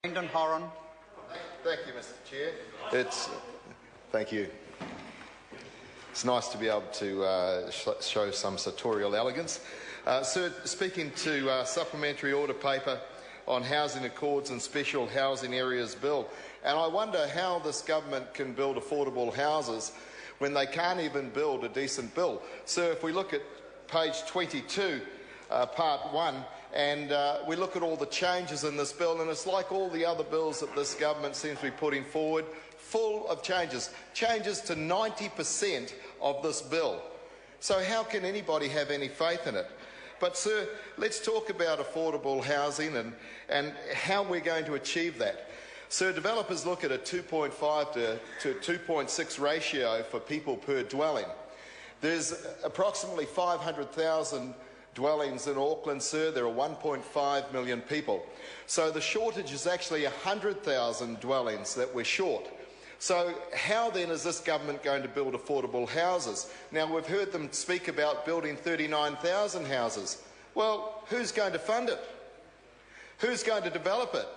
Brendan Horan. Thank you, Mr. Chair. Thank you. It's nice to be able to show some sartorial elegance. Sir, speaking to supplementary order paper on Housing Accords and Special Housing Areas Bill, and I wonder how this government can build affordable houses when they can't even build a decent bill. Sir, if we look at page 22, part 1, and we look at all the changes in this bill, and it's like all the other bills that this government seems to be putting forward, full of changes to 90% of this bill. So how can anybody have any faith in it? But sir, let's talk about affordable housing and how we're going to achieve that. So developers look at a 2.5 to 2.6 ratio for people per dwelling. There's approximately 500,000 dwellings in Auckland, sir. There are 1.5 million people. So the shortage is actually 100,000 dwellings that we're short. So how then is this government going to build affordable houses? Now, we've heard them speak about building 39,000 houses. Well, who's going to fund it? Who's going to develop it?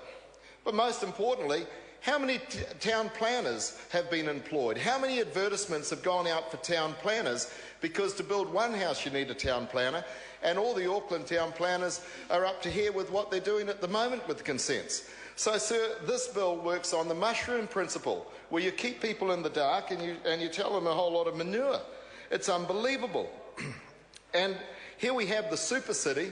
But most importantly, how many town planners have been employed? How many advertisements have gone out for town planners? Because to build one house you need a town planner, and all the Auckland town planners are up to here with what they're doing at the moment with consents. So, sir, this bill works on the mushroom principle, where you keep people in the dark and you tell them a whole lot of manure. It's unbelievable. And here we have the super city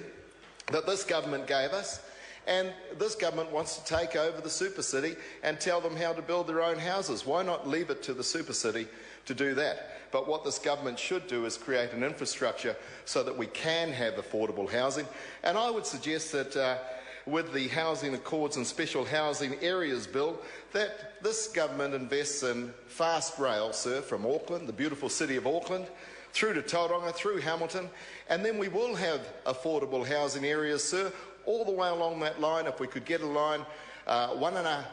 that this government gave us, and this government wants to take over the super city and tell them how to build their own houses. Why not leave it to the super city to do that? But what this government should do is create an infrastructure so that we can have affordable housing. And I would suggest that with the Housing Accords and Special Housing Areas Bill, that this government invests in fast rail, sir, from Auckland, the beautiful city of Auckland, through to Tauranga, through Hamilton, and then we will have affordable housing areas, sir, all the way along that line. If we could get a line 1.25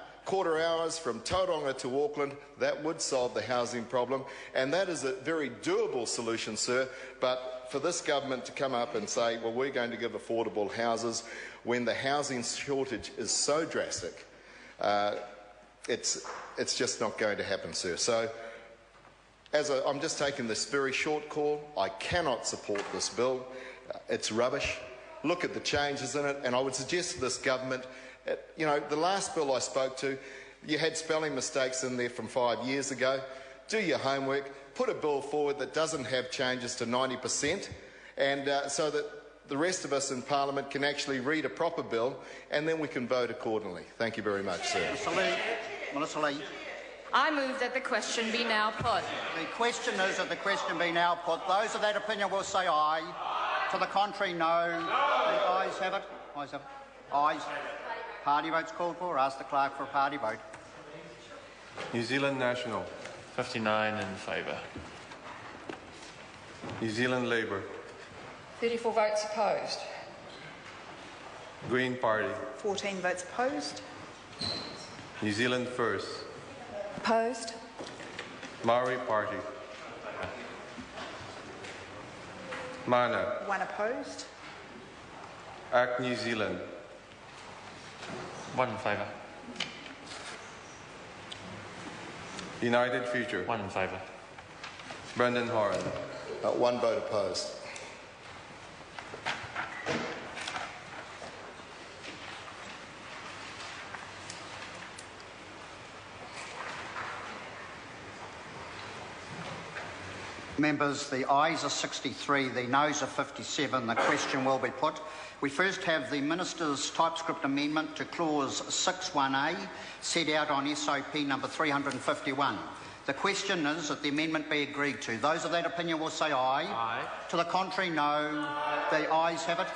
hours from Tauranga to Auckland, that would solve the housing problem, and that is a very doable solution, sir. But for this government to come up and say, well, we're going to give affordable houses when the housing shortage is so drastic, it's just not going to happen, sir. So I'm just taking this very short call. I cannot support this bill. It's rubbish. Look at the changes in it, and I would suggest to this government, you know, the last bill I spoke to, you had spelling mistakes in there from 5 years ago. Do your homework, put a bill forward that doesn't have changes to 90%, and so that the rest of us in Parliament can actually read a proper bill, and then we can vote accordingly. Thank you very much, sir. Melissa Lee. I move that the question be now put. The question is that the question be now put. Those of that opinion will say aye. To the contrary, no. The ayes have it. Ayes have it. Ayes. Party votes called for. Ask the clerk for a party vote. New Zealand National. 59 in favour. New Zealand Labour. 34 votes opposed. Green Party. 14 votes opposed. New Zealand First. Opposed. Maori Party. Mana. 1 opposed. Act New Zealand. 1 in favour. United Future. 1 in favour. Brendan Horan. 1 vote opposed. Members, the ayes are 63, the noes are 57. The question will be put. We first have the Minister's typescript amendment to clause 61A set out on SOP number 351. The question is that the amendment be agreed to. Those of that opinion will say aye. Aye. To the contrary, no. The ayes have it.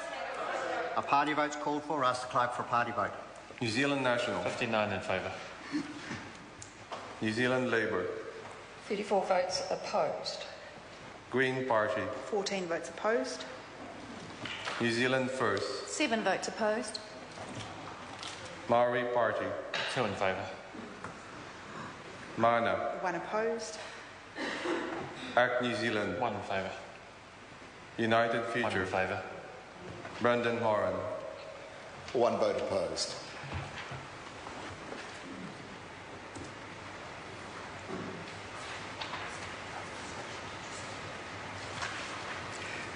A party vote's called for. Ask the clerk for a party vote. New Zealand National. 59 in favour. New Zealand Labour. 34 votes opposed. Green Party. 14 votes opposed. New Zealand First. 7 votes opposed. Maori Party. 2 in favour. Mana. 1 opposed. Act New Zealand. 1 in favour. United 1 Future. in favour. Brendan Horan. 1 vote opposed.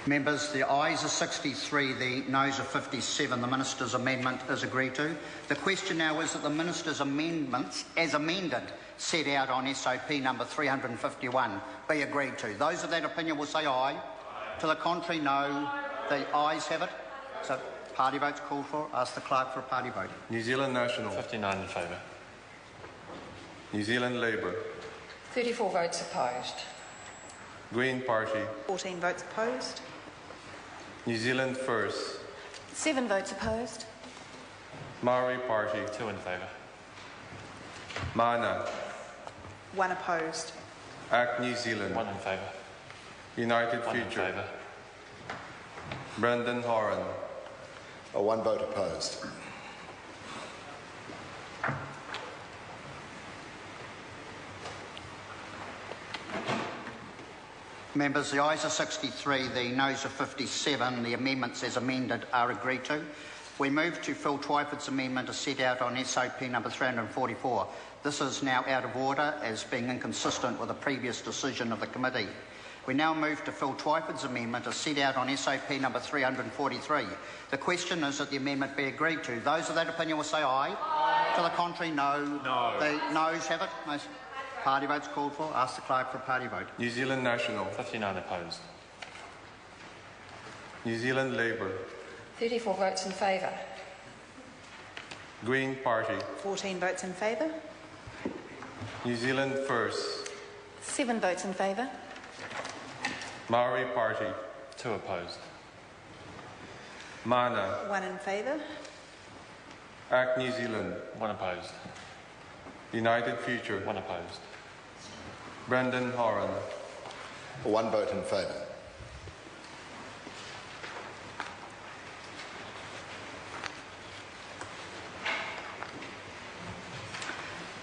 Members, the ayes are 63, the noes are 57. The Minister's amendment is agreed to. The question now is that the Minister's amendments, as amended, set out on SOP number 351, be agreed to. Those of that opinion will say aye. To the contrary, no. The ayes have it. So party votes called for. Ask the clerk for a party vote. New Zealand National. 59 in favour. New Zealand Labour. 34 votes opposed. Green Party. 14 votes opposed. New Zealand First. 7 votes opposed. Maori Party. 2 in favour. Mana. 1 opposed. Act New Zealand. 1 in favour. United 1 in Future. favour. Brendan Horan. 1 vote opposed. Members, the ayes are 63, the noes are 57. The amendments as amended are agreed to. We move to Phil Twyford's amendment as set out on SOP number 344. This is now out of order as being inconsistent with a previous decision of the committee. We now move to Phil Twyford's amendment as set out on SOP number 343. The question is that the amendment be agreed to. Those of that opinion will say aye. Aye. To the contrary, no. No. The noes have it. No. Party votes called for. Ask the clerk for a party vote. New Zealand National. 59 opposed. New Zealand Labour. 34 votes in favour. Green Party. 14 votes in favour. New Zealand First. 7 votes in favour. Maori Party. 2 opposed. Mana. 1 in favour. Act New Zealand. 1 opposed. United Future. 1 opposed. Brendan Horan. 1 vote in favour.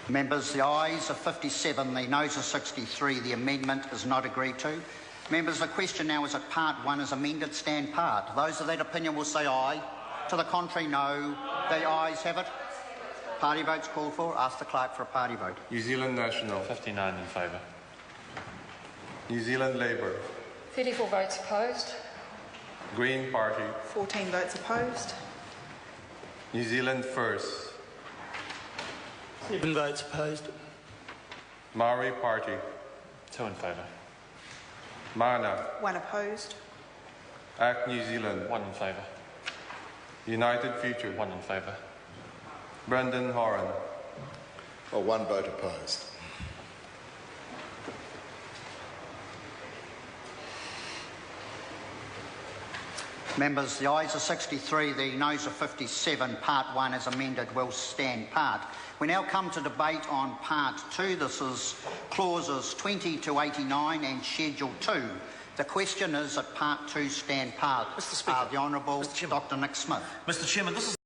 Members, the ayes are 57, the noes are 63. The amendment is not agreed to. Members, the question now is that part 1 is amended, stand part. Those of that opinion will say aye. To the contrary, no. The ayes have it. Party votes called for. Ask the clerk for a party vote. New Zealand National. 59 in favour. New Zealand Labour. 34 votes opposed. Green Party. 14 votes opposed. New Zealand First. 7 votes opposed. Maori Party. 2 in favour. Mana. 1 opposed. Act New Zealand. 1 in favour. United Future. 1 in favour. Brendan Horan. 1 vote opposed. Members, the ayes are 63, the noes are 57. Part 1 as amended will stand part. We now come to debate on Part 2. This is clauses 20 to 89 and Schedule 2. The question is that Part 2 stand part. Mr. Speaker. The Honourable Mr. Chairman. Dr Nick Smith. Mr. Chairman, this is